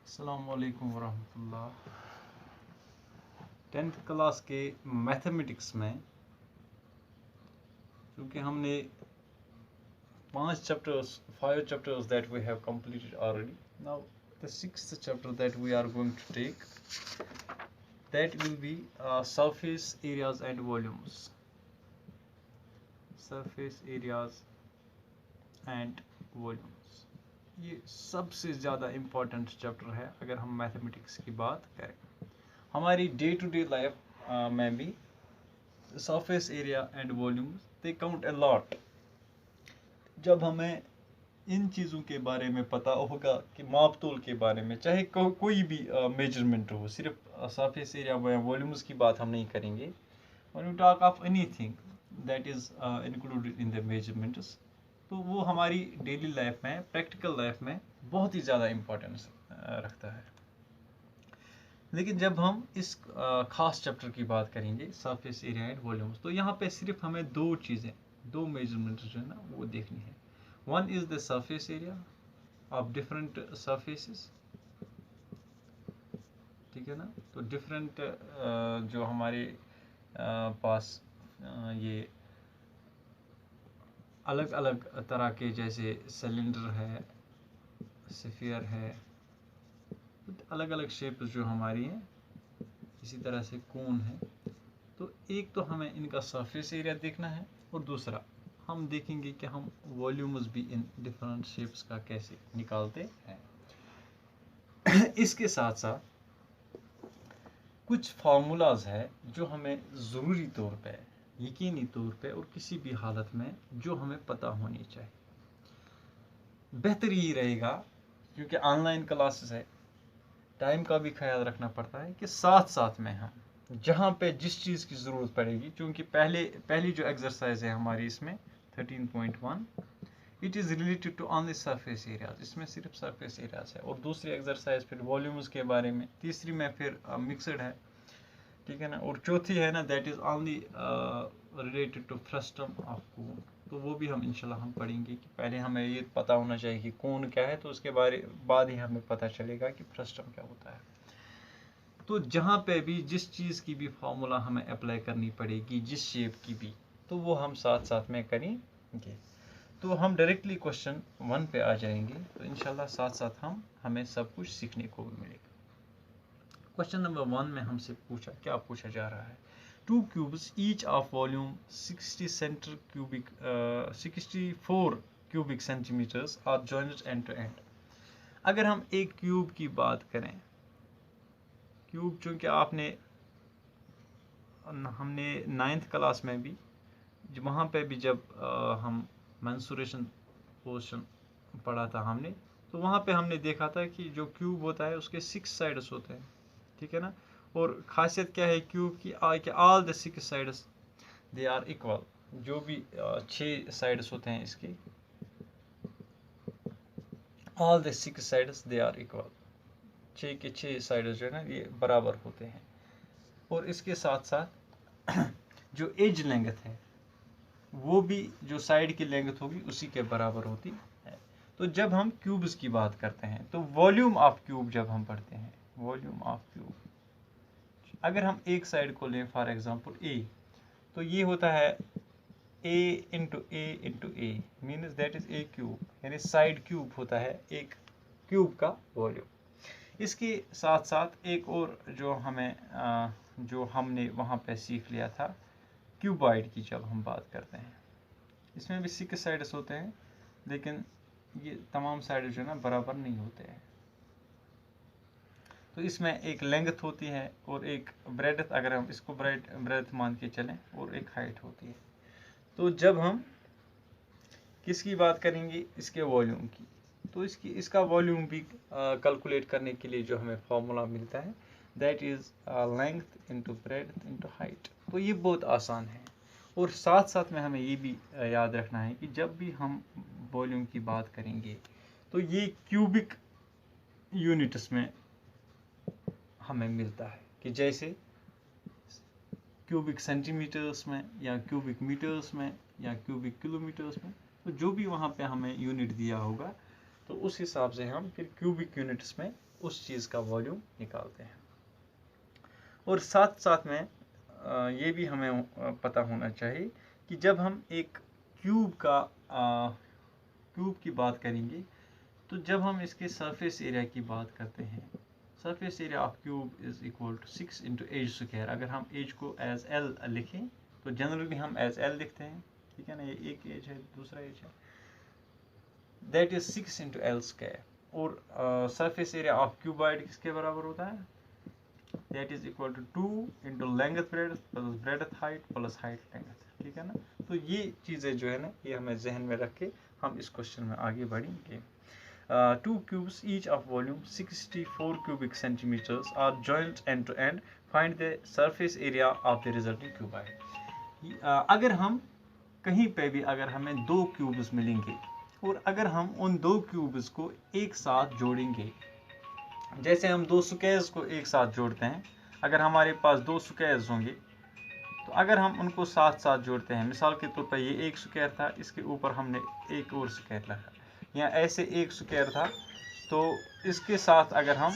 अस्सलाम वालेकुम वरहमतुल्लाह। 10th class के मैथमेटिक्स में क्योंकि हमने 5 chapters that we have completed already. Now the 6th chapter that we are going to take, that will be surface areas and volumes. Surface areas and volumes, ये सबसे ज़्यादा important chapter है अगर हम मैथमेटिक्स की बात करें। हमारी डे टू डे लाइफ में भी surface area and volumes they count a lot. जब हमें इन चीज़ों के बारे में पता होगा कि माप तोल के बारे में, चाहे कोई भी मेजरमेंट हो, सिर्फ सरफेस एरिया या वॉल्यूम्स की बात हम नहीं करेंगे। When we talk of anything that is included in the measurements, तो वो हमारी डेली लाइफ में, प्रैक्टिकल लाइफ में बहुत ही ज़्यादा इम्पोर्टेंस रखता है। लेकिन जब हम इस खास चैप्टर की बात करेंगे, सरफेस एरिया एंड वॉल्यूम्स, तो यहाँ पे सिर्फ हमें दो मेजरमेंट्स जो है ना वो देखनी है। One is the surface area of different surfaces, ठीक है ना। तो डिफरेंट जो हमारे पास ये अलग अलग तरह के, जैसे सिलेंडर है, स्फीयर है, अलग अलग शेप जो हमारी हैं, इसी तरह से कोन है। तो एक तो हमें इनका सरफेस एरिया देखना है, और दूसरा हम देखेंगे कि हम वॉल्यूम्स भी इन डिफरेंट शेप्स का कैसे निकालते हैं। इसके साथ साथ कुछ फार्मूलाज है जो हमें ज़रूरी तौर पे, यकीनी तौर पे और किसी भी हालत में जो हमें पता होनी चाहिए। बेहतर यही रहेगा, क्योंकि ऑनलाइन क्लासेस है, टाइम का भी ख्याल रखना पड़ता है कि साथ साथ में हम जहाँ पे जिस चीज़ की ज़रूरत पड़ेगी, क्योंकि पहली जो एक्सरसाइज है हमारी इसमें 13.1, it is related to only surface areas, इसमें सिर्फ सरफेस एरियाज है। और दूसरी एक्सरसाइज फिर वॉल्यूम्स के बारे में, तीसरी में फिर मिक्सड है, ठीक है ना। और चौथी है ना, that is only related to frustum of cone. तो वो भी हम इंशाल्लाह हम पढ़ेंगे कि पहले हमें ये पता होना चाहिए कि कोन क्या है, तो उसके बाद ही हमें पता चलेगा कि फ्रस्टम क्या होता है। तो जहाँ पे भी जिस चीज़ की भी फार्मूला हमें अप्लाई करनी पड़ेगी, जिस शेप की भी, तो वो हम साथ साथ में करेंगे। तो हम डायरेक्टली क्वेश्चन 1 पे आ जाएंगे, तो इंशाल्लाह साथ साथ हमें सब कुछ सीखने को भी मिलेगा। क्वेश्चन नंबर 1 में हमसे क्या पूछा जा रहा है। 2 cubes each of volume 64 cubic centimetres are joint end to end. अगर हम एक क्यूब की बात करें, क्यूब चूँकि हमने 9th क्लास में भी, वहाँ पे भी जब हम मेंसुरेशन पोर्शन पढ़ा था हमने, तो वहाँ पे हमने देखा था कि जो क्यूब होता है उसके 6 साइड्स होते हैं, ठीक है ना। और खासियत क्या है क्यूब की, कि all the 6 sides they are equal. जो भी 6 साइड्स होते हैं इसके, all the 6 sides they are equal, 6 के 6 साइड्स जो है ना ये बराबर होते हैं। और इसके साथ साथ जो एज लेंथ है वो भी जो साइड की लेंथ होगी उसी के बराबर होती है। तो जब हम क्यूब्स की बात करते हैं, तो वॉल्यूम ऑफ क्यूब जब हम पढ़ते हैं, वॉल्यूम ऑफ क्यूब, अगर हम एक साइड को लें फॉर एग्जांपल ए, तो ये होता है A into A means that is A cube, यानी साइड क्यूब होता है एक क्यूब का वॉल्यूम। इसके साथ साथ एक और जो हमने वहाँ पे सीख लिया था, क्यूबॉइड की जब हम बात करते हैं, इसमें भी 6 साइड्स होते हैं, लेकिन ये तमाम साइड जो है ना बराबर नहीं होते हैं। तो इसमें एक लेंथ होती है और एक ब्रेड्थ, अगर हम इसको ब्रेड्थ मान के चलें, और एक हाइट होती है। तो जब हम किसकी बात करेंगे, इसके वॉल्यूम की, तो इसका वॉल्यूम भी कैलकुलेट करने के लिए जो हमें फॉर्मूला मिलता है, that is length into breadth into height. तो ये बहुत आसान है। और साथ साथ में हमें ये भी याद रखना है कि जब भी हम वॉल्यूम की बात करेंगे, तो ये क्यूबिक यूनिट्स में हमें मिलता है, कि जैसे क्यूबिक सेंटीमीटर्स में, या क्यूबिक मीटर्स में, या क्यूबिक किलोमीटर्स में। तो जो भी वहाँ पे हमें यूनिट दिया होगा, तो उस हिसाब से हम फिर क्यूबिक यूनिट्स में उस चीज़ का वॉल्यूम निकालते हैं। और साथ साथ में ये भी हमें पता होना चाहिए कि जब हम एक क्यूब की बात करेंगे, तो जब हम इसके सरफेस एरिया की बात करते हैं, surface area of cube is equal to 6 into edge square. अगर हम एज को एज एल लिखें तो जनरली हम एज एल लिखते हैं, ठीक है ना, ये एक एज है, दूसरा एज है, that is 6 into L square. और सरफेस एरिया ऑफ क्यूबॉइड किसके बराबर होता है, that is equal to 2 into length breadth plus breadth height plus height length, ठीक है ना। तो ये चीज़ें जो है ना, ये हमें जहन में रख के हम इस क्वेश्चन में आगे बढ़ेंगे। Two cubes each of volume 64 cubic centimeters are joined end to end. Find the surface area of the resulting cuboid. अगर हम कहीं पे भी अगर हमें दो क्यूब्स मिलेंगे और अगर हम उन दो क्यूब्स को एक साथ जोड़ेंगे, जैसे हम दो स्क्वायर्स को एक साथ जोड़ते हैं, अगर हमारे पास दो स्क्वायर्स होंगे तो अगर हम उनको साथ साथ जोड़ते हैं, मिसाल के तौर पर ये एक स्क्वायर था, इसके ऊपर हमने एक और स्क्वायर रखा, या ऐसे एक स्क्वायर था, तो इसके साथ अगर हम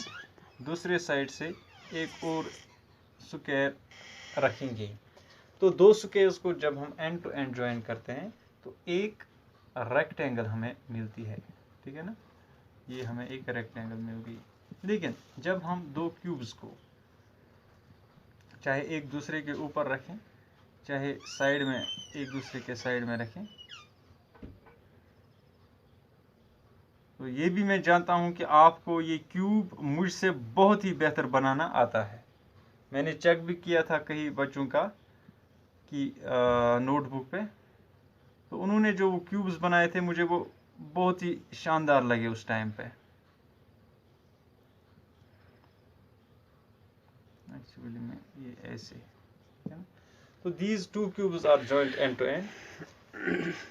दूसरे साइड से एक और स्क्वायर रखेंगे, तो दो स्क्वायर्स को जब हम एंड टू एंड ज्वाइन करते हैं तो एक रेक्टेंगल हमें मिलती है, ठीक है ना, ये हमें एक रेक्टेंगल मिल गई। लेकिन जब हम दो क्यूब्स को चाहे एक दूसरे के ऊपर रखें, चाहे साइड में एक दूसरे के साइड में रखें, तो ये भी मैं जानता हूं कि आपको ये क्यूब मुझसे बहुत ही बेहतर बनाना आता है। मैंने चेक भी किया था कई बच्चों का कि नोटबुक पे, तो उन्होंने जो वो क्यूब्स बनाए थे मुझे वो बहुत ही शानदार लगे उस टाइम पे। एक्चुअली में ये ऐसे, तो these two cubes are joined end to end.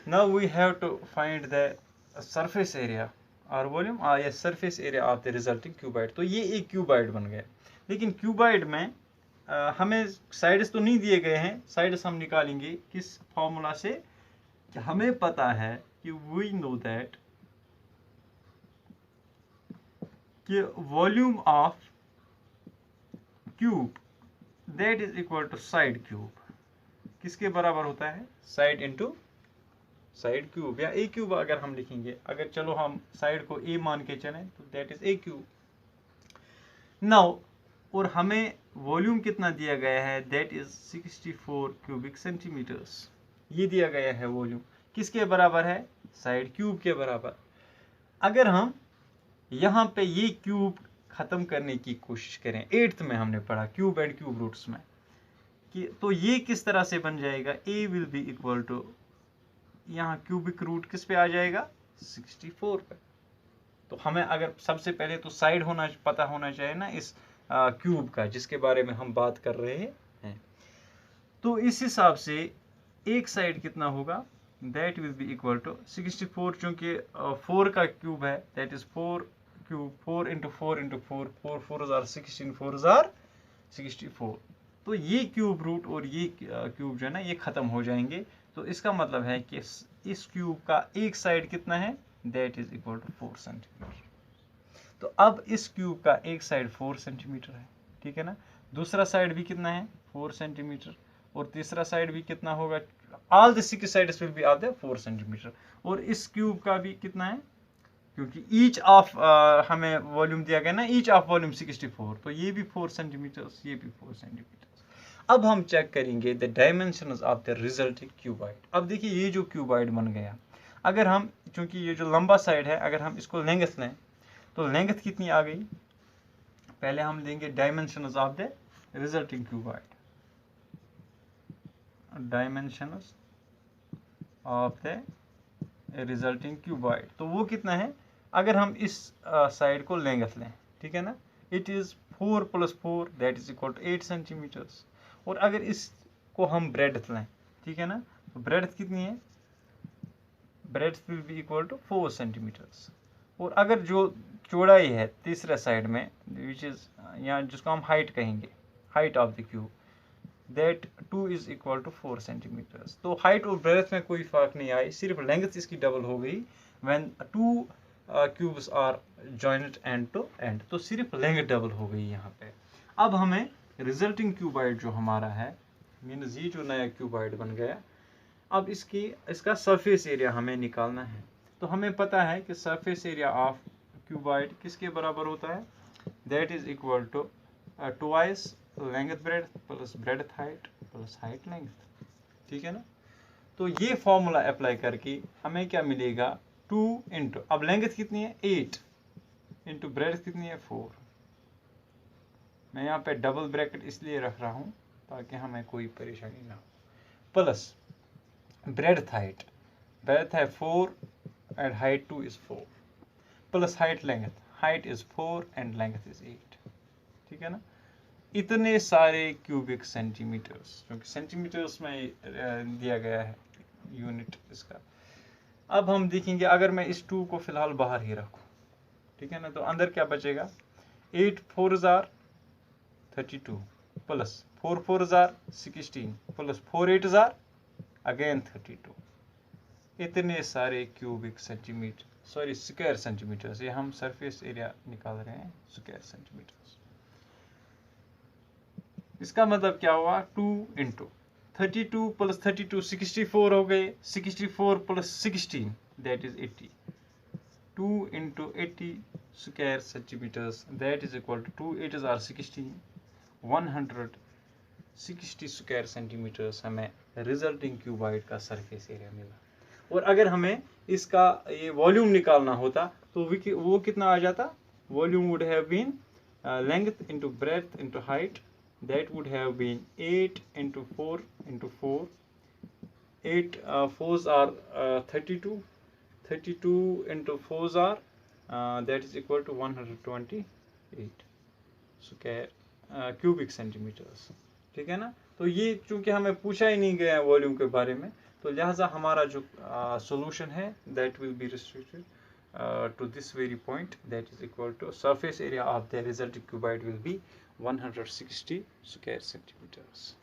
Now we have to find the surface area or volume or yes, surface area of the resulting cuboid. तो ये एक क्यूबॉइड बन गया, लेकिन क्यूबॉइड में हमें साइड्स तो नहीं दिए गए हैं। साइड्स हम निकालेंगे किस फॉर्मूला से, कि हमें पता है कि we know that कि volume of cube that is equal to side cube, किसके बराबर होता है, साइड इंटू साइड क्यूब, या ए क्यूब अगर हम लिखेंगे, अगर चलो हम साइड को ए मान के चलें तो that is A cube. Now और हमें वॉल्यूम कितना दिया गया है, दैट इज 64 क्यूबिक सेंटीमीटर्स, ये दिया गया है वॉल्यूम, किसके बराबर है, साइड क्यूब के बराबर। अगर हम यहाँ पे ये क्यूब खत्म करने की कोशिश करें, 8th में हमने पढ़ा क्यूब एंड क्यूब रूट्स में, कि तो ये किस तरह से बन जाएगा, a will be equal to, यहाँ क्यूबिक रूट किस पे आ जाएगा, 64 पे। तो हमें अगर सबसे पहले तो साइड होना पता होना चाहिए ना इस क्यूब का जिसके बारे में हम बात कर रहे हैं। तो इस हिसाब से एक साइड कितना होगा, that will be equal to 64, चूंकि 4 का क्यूब है, that is 4 cube, 4 into 4 into 4, 4 4 are 16, 4 are 64। तो ये क्यूब रूट और ये क्यूब जो है ना ये खत्म हो जाएंगे। तो इसका मतलब है कि इस क्यूब का एक साइड कितना है, that is equal to 4 centimetre. तो अब इस क्यूब का एक साइड 4 सेंटीमीटर है, ठीक है ना, दूसरा साइड भी कितना है, 4 सेंटीमीटर, और तीसरा साइड भी कितना होगा, all the 6 sides will be of the 4 centimetre. और इस क्यूब का भी कितना है, क्योंकि ईच ऑफ हमें वॉल्यूम दिया गया ना, ईच ऑफ वॉल्यूम 64, तो ये भी 4 सेंटीमीटर, ये भी 4 सेंटीमीटर। अब हम चेक करेंगे the dimensions of the resulting cuboid. अब देखिए ये जो क्यूबॉइड बन गया, अगर हम, चूंकि ये जो लंबा साइड है, अगर हम इसको लेंथ लें तो लेंथ कितनी आ गई, पहले हम लेंगे dimensions of the resulting cuboid, dimensions of the resulting cuboid, तो वो कितना है, अगर हम इस साइड को लेंथ लें, ठीक है ना, it is 4 + 4 that is equal to 8 centimetres. और अगर इसको हम ब्रेड्थ लें, ठीक है ना, तो ब्रेड्थ कितनी है, breadth will be equal to 4 centimetres. और अगर जो चौड़ाई है तीसरे साइड में, विच इज यहाँ जिसको हम हाइट कहेंगे, height of the cube, that 2 is equal to 4 centimetres. तो हाइट और ब्रेड्थ में कोई फर्क नहीं आई, सिर्फ लेंथ इसकी डबल हो गई when 2 cubes are joint end to end, तो सिर्फ लेंथ डबल हो गई यहाँ पे। अब हमें रिजल्टिंग क्यूबॉइड जो हमारा है, मीन्स ये जो नया क्यूबॉइड बन गया, अब इसका सरफेस एरिया हमें निकालना है। तो हमें पता है कि सरफेस एरिया ऑफ क्यूबॉइड किसके बराबर होता है, that is equal to twice length breadth plus breadth height plus height length, ठीक है ना। तो ये फॉर्मूला अप्लाई करके हमें क्या मिलेगा, 2 इंटू, अब लेंथ कितनी है 8 इंटू ब्रेड्थ कितनी है 4। मैं यहाँ पे डबल ब्रैकेट इसलिए रख रहा हूँ ताकि हमें कोई परेशानी ना हो, प्लस ब्रेड्थ हाइट, ब्रेड्थ है 4 and height 2 is 4, plus height length, height is 4 and length is 8, ठीक है ना। इतने सारे क्यूबिक सेंटीमीटर्स, क्योंकि सेंटीमीटर्स में दिया गया है यूनिट इसका। अब हम देखेंगे अगर मैं इस 2 को फिलहाल बाहर ही रखूं, ठीक है ना, तो अंदर क्या बचेगा, 8 4 32 प्लस 4 4 16 प्लस 4 8 अगेन 32। इतने सारे cubic centimetre, sorry square centimetres, ये हम सरफेस एरिया निकाल रहे हैं स्क्वायर सेंटीमीटर्स। इसका मतलब क्या हुआ, 2 इंटू 32 प्लस 32 64 हो गए, 64 plus 16 that is 80, 2 into 80 square centimetres that is equal to 2 8 16, 160 square centimetres हमें रिजल्टिंग क्यूबॉइड का सरफेस एरिया मिला। और अगर हमें इसका ये वॉल्यूम निकालना होता तो वो कितना आ जाता, volume would have been length into breadth into height, that would have been 8 into 4 into 4, 8 4s are 32, 32 into 4s are that is equal to 128 square cubic centimetres, ठीक है ना। तो ये चूंकि हमें पूछा ही नहीं गया है वॉल्यूम के बारे में, तो लिहाजा हमारा जो सॉल्यूशन है that will be restricted to this very point, that is equal to surface area of the resulting cuboid will be 160 square centimeters.